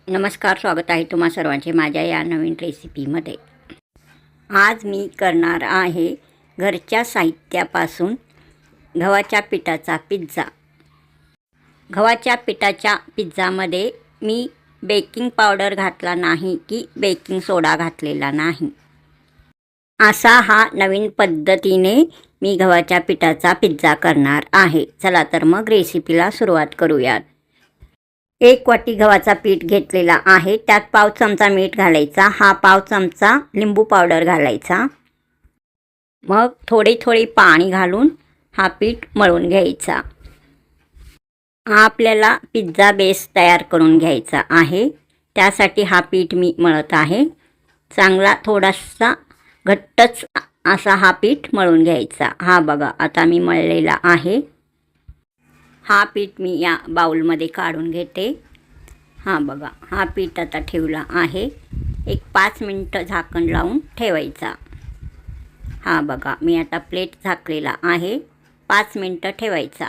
नमस्कार, स्वागत आहे तुम्हा सर्वांचे माझ्या या नवीन रेसिपीमध्ये। आज मी करणार आहे घरच्या साहित्यापासून गव्हाच्या पिठाचा पिझ्झा। गव्हाच्या पिठाच्या पिझ्झामध्ये मी बेकिंग पावडर घातला नाही की बेकिंग सोडा घातलेला नाही। असा हा नवीन पद्धतीने मी गव्हाच्या पिठाचा पिझ्झा करणार आहे। चला तर मग रेसिपीला सुरुवात करूयात। 1 वाटी गव्हाचा पीठ घेतलेला आहे, त्यात पाव चमचा मीठ घालायचा, हा पाव चमचा लिंबू पावडर घालायचा। मग थोडे पाणी घालून हा पीठ मळून घ्यायचा। आपल्याला पिझ्झा बेस तयार करून घ्यायचा आहे, त्यासाठी हा पीठ मी मळत आहे। चांगला थोडासा घट्टच असा हा पीठ मळून घ्यायचा। हा बघा, आता मी मळलेला आहे। हा पीठ मी या बाउलमध्ये काढून घेते। हा बघा, हा पीठ आता ठेवला आहे। एक 5 मिनिटं झाकण लावून ठेवायचा। हा बघा, मी आता प्लेट झाकलेला आहे। 5 मिनिटं ठेवायचा।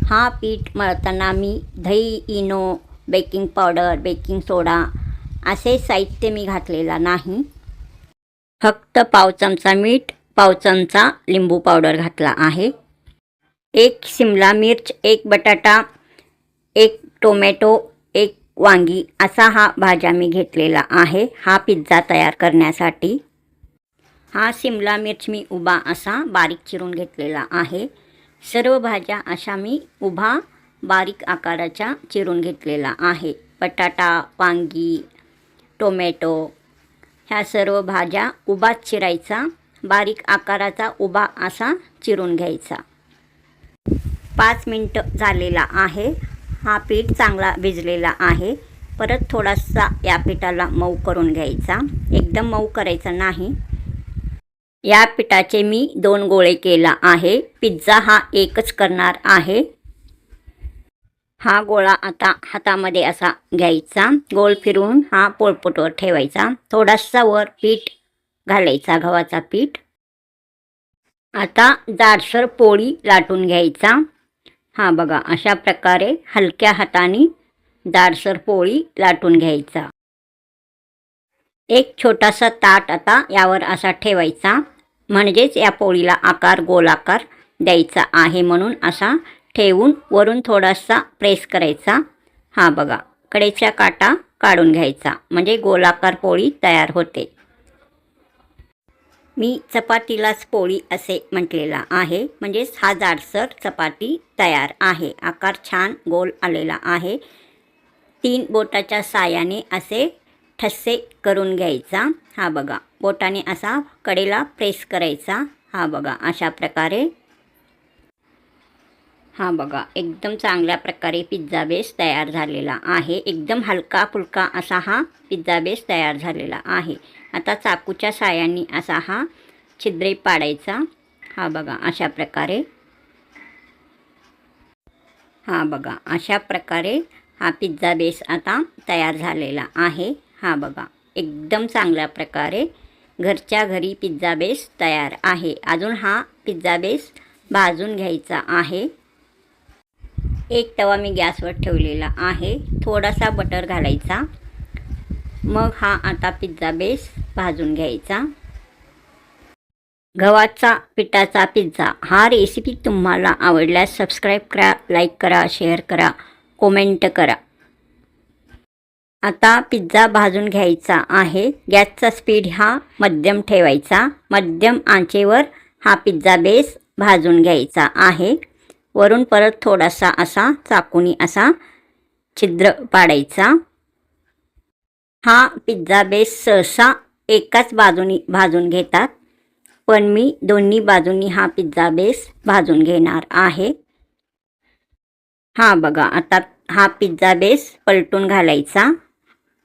हा पीठ मळताना मी दही, इनो, बेकिंग पावडर, बेकिंग सोडा असे साहित्य मी घातलेला नाही। फक्त पाव चमचा मीठ, पाव चमचा लिंबू पावडर घातला आहे। 1 शिमला मिर्च, 1 बटाटा, 1 टोमॅटो, 1 वांगी असा हा भाज्या मी घेतलेला आहे हा पिझ्झा तयार करण्यासाठी। हा शिमला मिर्च मी उभा असा बारीक चिरून घेतलेला आहे। सर्व भाज्या अशा मी उभा बारीक आकाराच्या चिरून घेतलेला आहे। बटाटा, वांगी, टोमॅटो ह्या सर्व भाज्या उभाच चिरायचा, बारीक आकाराचा उभा असा चिरून घ्यायचा। 5 मिनिटं झालेला आहे। हा पीठ चांगला भिजलेला आहे। परत थोडासा या पिठाला मऊ करून घ्यायचा, एकदम मऊ करायचा नाही। या पिठाचे मी 2 गोळे केला आहे। पिझ्झा हा एकच करणार आहे। हा गोळा आता हातामध्ये असा घ्यायचा, गोल फिरवून हा पोळपाटावर ठेवायचा। थोडासा वर पीठ घालायचा, गव्हाचा पीठ। आता जाडसर पोळी लाटून घ्यायचा। हा बघा, अशा प्रकारे हलक्या हाताने जाडसर पोळी लाटून घ्यायचा। एक छोटासा ताट आता यावर असा ठेवायचा, म्हणजेच या पोळीला आकार गोलाकार द्यायचा आहे, म्हणून असा ठेवून वरून थोडासा प्रेस करायचा। हा बघा, कडेचा काटा काढून घ्यायचा, म्हणजे गोलाकार पोळी तयार होते। मी चपातीलाच पोळी असे म्हटलेला आहे, म्हणजेच हा जाडसर चपाती तयार आहे। आकार छान गोल आलेला आहे। 3 बोटाच्या साहाय्याने असे ठसे करून घ्यायचा। हा बघा, बोटाने असा कडेला प्रेस करायचा। हा बघा, अशा प्रकारे। हा बघा, एकदम चांगल्या प्रकारे पिझ्झा बेस तयार झालेला आहे। एकदम हलका फुलका असा हा पिझ्झा बेस तयार झालेला आहे। आता चाकूच्या साहाय्याने असा हा छिद्रे पाडायचा। हा बघा, अशा प्रकारे। हा बघा, अशा प्रकारे हा पिझ्झा बेस आता तयार झालेला आहे। हा बघा, एकदम चांगल्या प्रकारे घरच्या घरी पिझ्झा बेस तयार आहे। अजून हा पिझ्झा बेस भाजून घ्यायचा आहे। एक तवा मी गॅसवर ठेवलेला आहे, थोडासा बटर घालायचा। मग हा आता पिझ्झा बेस भाजून घ्यायचा। गव्हाचा पिठाचा पिझ्झा हा रेसिपी तुम्हाला आवडल्यास सबस्क्राईब करा, लाईक करा, शेअर करा, कमेंट करा। आता पिझ्झा भाजून घ्यायचा आहे। गॅसचा स्पीड हा मध्यम ठेवायचा। मध्यम आचेवर हा पिझ्झा बेस भाजून घ्यायचा आहे। वरून परत थोडासा असा चाकूनी असा छिद्र पाडायचा। हा पिझ्झा बेस सहसा एकाच बाजूनी भाजून घेतात, पण मी दोन्ही बाजूंनी हा पिझ्झा बेस भाजून घेणार आहे। हा बघा, आता हा पिझ्झा बेस पलटून घालायचा,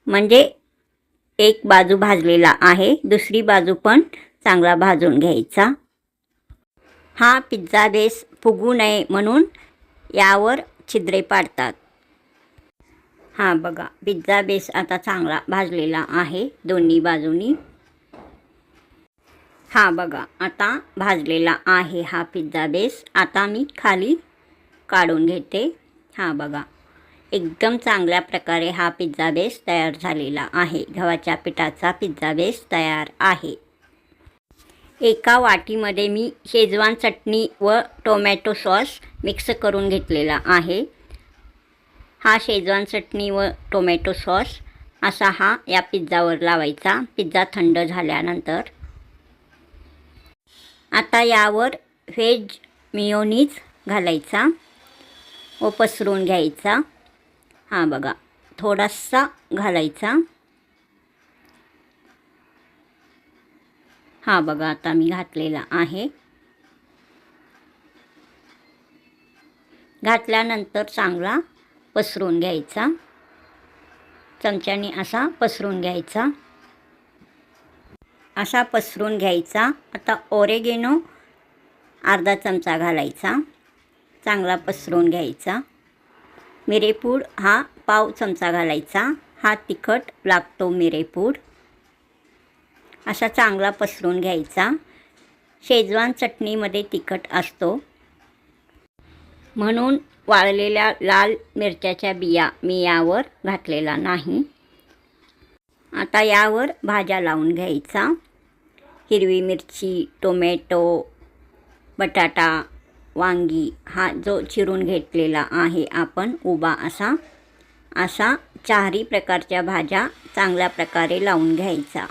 म्हणजे एक बाजू भाजलेला आहे, दुसरी बाजू पण चांगला भाजून घ्यायचा। हा पिझ्झा बेस फुगू नये म्हणून यावर छिद्रे पाडतात। हा बघा, पिझ्झा बेस आता चांगला भाजलेला आहे दोन्ही बाजूनी। हा बघा, आता भाजलेला आहे हा पिझ्झा बेस। आता मी खाली काढून घेते। हा बघा, एकदम चांगल्या प्रकारे हा पिझ्झा बेस तयार झालेला आहे. गव्हाच्या पिठाचा पिझ्झा बेस तयार आहे. एका वाटीमध्ये मी शेजवान चटणी व टोमॅटो सॉस मिक्स करून घेतलेला आहे. हा शेजवान चटणी व टोमॅटो सॉस असा हा या पिझ्झावर लावायचा पिझ्झा थंड झाल्यानंतर. आता यावर व्हेज मेयोनीज घालायचा व पसरवून घ्यायचा. हा बघा, थोडासा घालायचा. हा बघा, आता मी घातलेला आहे. घातल्यानंतर चांगला पसरवून घ्यायचा. चमच्याने असा पसरवून घ्यायचा. असा पसरवून घ्यायचा. आता ओरेगेनो अर्धा चमचा घालायचा. चांगला पसरवून घ्यायचा. मिरेपूड हा पाव चमचा घालायचा. हा तिखट लागतो मिरेपूड. असा चांगला पसरवून घ्यायचा. शेजवान चटणीमध्ये तिखट असतो म्हणून वाळलेल्या लाल मिरच्याच्या बिया मी यावर घातलेला नाही. आता यावर भाज्या लावून घ्यायचा. हिरवी मिरची, टोमॅटो, बटाटा, वांगी हा जो चिरून घेतलेला आहे आपण उभा असा चारही प्रकारच्या भाज्या चांगल्या प्रकारे लावून घ्यायचा.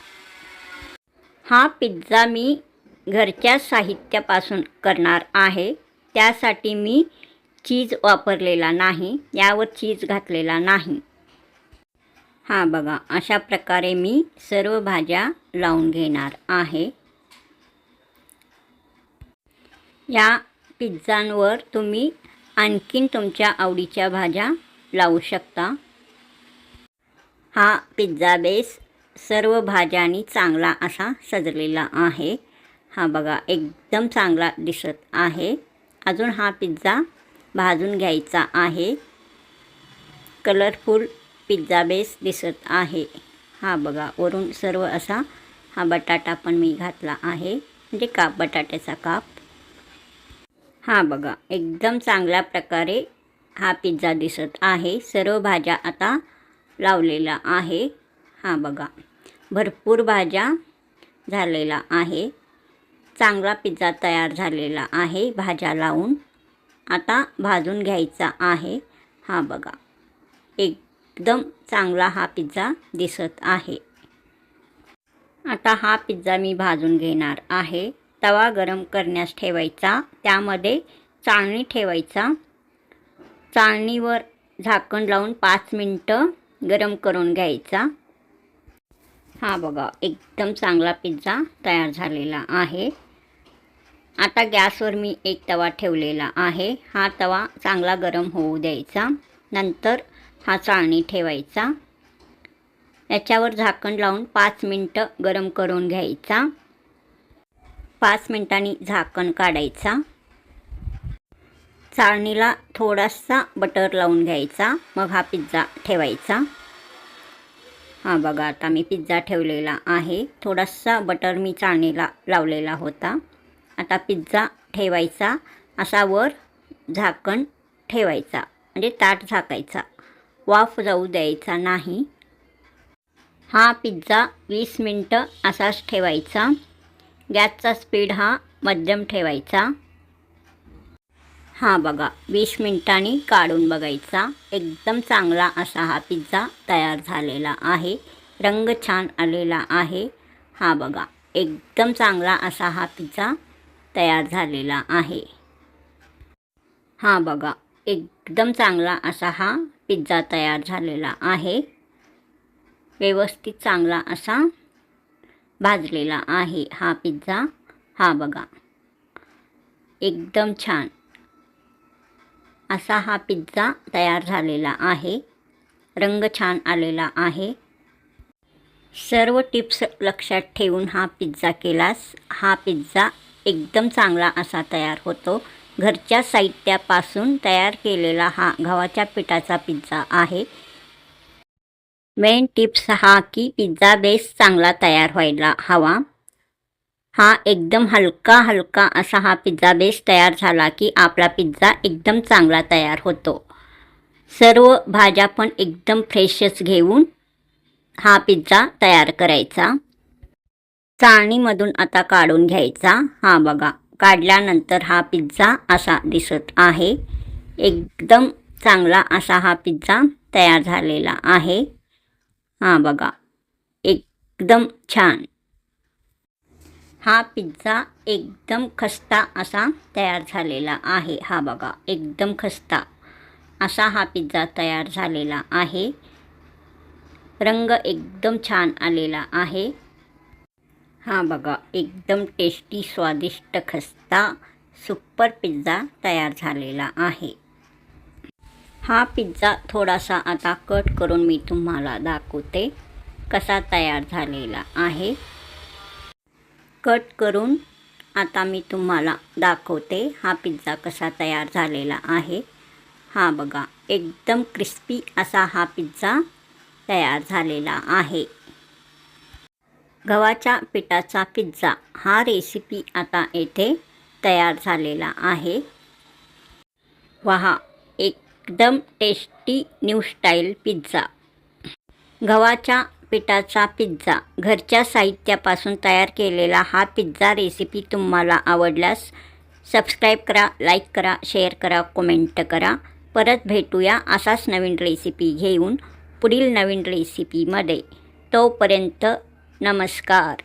हा पिझ्झा मी घरच्या साहित्यापासून करणार आहे. त्यासाठी मी चीज वापरलेला नाही. यावर चीज घातलेला नाही. हा बघा, अशा प्रकारे मी सर्व भाज्या लावून घेणार आहे. या पिझ्झांवर तुम्ही आणखीन तुमच्या आवडीच्या भाज्या लावू शकता. हा पिझ्झा बेस सर्व भाज्यांनी चांगला असा सजलेला आहे. हा बघा, एकदम चांगला दिसत आहे. अजून हा पिझ्झा भाजून घ्यायचा आहे. कलरफुल पिझ्झा बेस दिसत आहे. हा बघा, वरून सर्व असा हा बटाटा पण मी घातला आहे, म्हणजे बटाट्याचा काप. हा बघा, एकदम चांगल्या प्रकारे हा पिझ्झा दिसत आहे. सर्व भाज्या आता लावलेला आहे. हा बघा, भरपूर भाज्या झालेला आहे. चांगला पिझ्झा तयार झालेला आहे भाज्या लावून. आता भाजून घ्यायचा आहे. हा बघा, एकदम चांगला हा पिझ्झा दिसत आहे. आता हा पिझ्झा मी भाजून घेणार आहे. तवा गरम करण्यास ठेवायचा. त्यामध्ये चाळणी ठेवायचा. चाळणीवर झाकण लावून 5 मिनटं गरम करून घ्यायचा. हा बघा, एकदम चांगला पिझ्झा तयार झालेला आहे. आता गॅसवर मी एक तवा ठेवलेला आहे. हा तवा चांगला गरम होऊ द्यायचा. नंतर हा चाळणी ठेवायचा. याच्यावर झाकण लावून 5 मिनटं गरम करून घ्यायचा. 5 मिनटांनी झाकण काढायचा. चाळणीला थोडासा बटर लावून घ्यायचा. मग हा पिझ्झा ठेवायचा. हा बघा, आता मी पिझ्झा ठेवलेला आहे. थोडासा बटर मी चाळणीला लावलेला होता. आता पिझ्झा ठेवायचा. असा वर झाकण ठेवायचा, म्हणजे ताट झाकायचा. वाफ जाऊ द्यायचा नाही. हा पिझ्झा 20 मिनटं असाच ठेवायचा. गॅसचा स्पीड हा मध्यम ठेवायचा. हा बघा, 20 मिनटांनी काढून बघायचा. एकदम चांगला असा हा पिझ्झा तयार झालेला आहे. रंग छान आलेला आहे. हा बघा, एकदम चांगला असा हा पिझ्झा तयार झालेला आहे. हा बघा, एकदम चांगला असा हा पिझ्झा तयार झालेला आहे. व्यवस्थित चांगला असा भाजलेला आहे हा पिझ्झा. हा बघा, एकदम छान असा हा पिझ्झा तयार झालेला आहे. रंग छान आलेला आहे. सर्व टिप्स लक्षात ठेवून हा पिझ्झा केलास, हा पिझ्झा एकदम चांगला असा तयार होतो. घरच्या साहित्यापासून तयार केलेला हा गव्हाच्या पिठाचा पिझ्झा आहे. मेन टिप्स हा की पिझ्झा बेस चांगला तयार व्हायला हवा. हा एकदम हलका असा हा पिझ्झा बेस तयार झाला की आपला पिझ्झा एकदम चांगला तयार होतो. सर्व भाज्या पण एकदम फ्रेशच घेऊन हा पिझ्झा तयार करायचा. चाळणीमधून आता काढून घ्यायचा. हा बघा, काढल्यानंतर हा पिझ्झा असा दिसत आहे. एकदम चांगला असा हा पिझ्झा तयार झालेला आहे. हा बघा, एकदम छान. हा पिझ्झा एकदम खस्ता असा तयार झालेला आहे. हा बघा, एकदम खस्ता असा हा पिझ्झा तयार झालेला आहे. रंग एकदम छान आलेला आहे. हा बघा, एकदम टेस्टी स्वादिष्ट खस्ता सुपर पिझ्झा तयार झालेला आहे. हा पिझ्झा थोडासा आता कट करून मी तुम्हाला दाखवते कसा तयार झालेला आहे. कट करून आता मी तुम्हाला दाखवते हा पिझ्झा कसा तयार झालेला आहे. हा बघा, एकदम क्रिस्पी असा हा पिझ्झा तयार झालेला आहे. गव्हाच्या पिठाचा पिझ्झा हा रेसिपी आता येथे तयार झालेला आहे. पहा, एकदम टेस्टी न्यू स्टाईल पिझ्झा. गव्हाच्या पिठाचा पिझ्झा घरच्या साहित्यापासून तयार केलेला हा पिझ्झा रेसिपी तुम्हाला आवडल्यास सबस्क्राईब करा, लाईक करा, शेअर करा, कमेंट करा. परत भेटूया असाच नवीन रेसिपी घेऊन पुढील नवीन रेसिपीमध्ये. तोपर्यंत नमस्कार.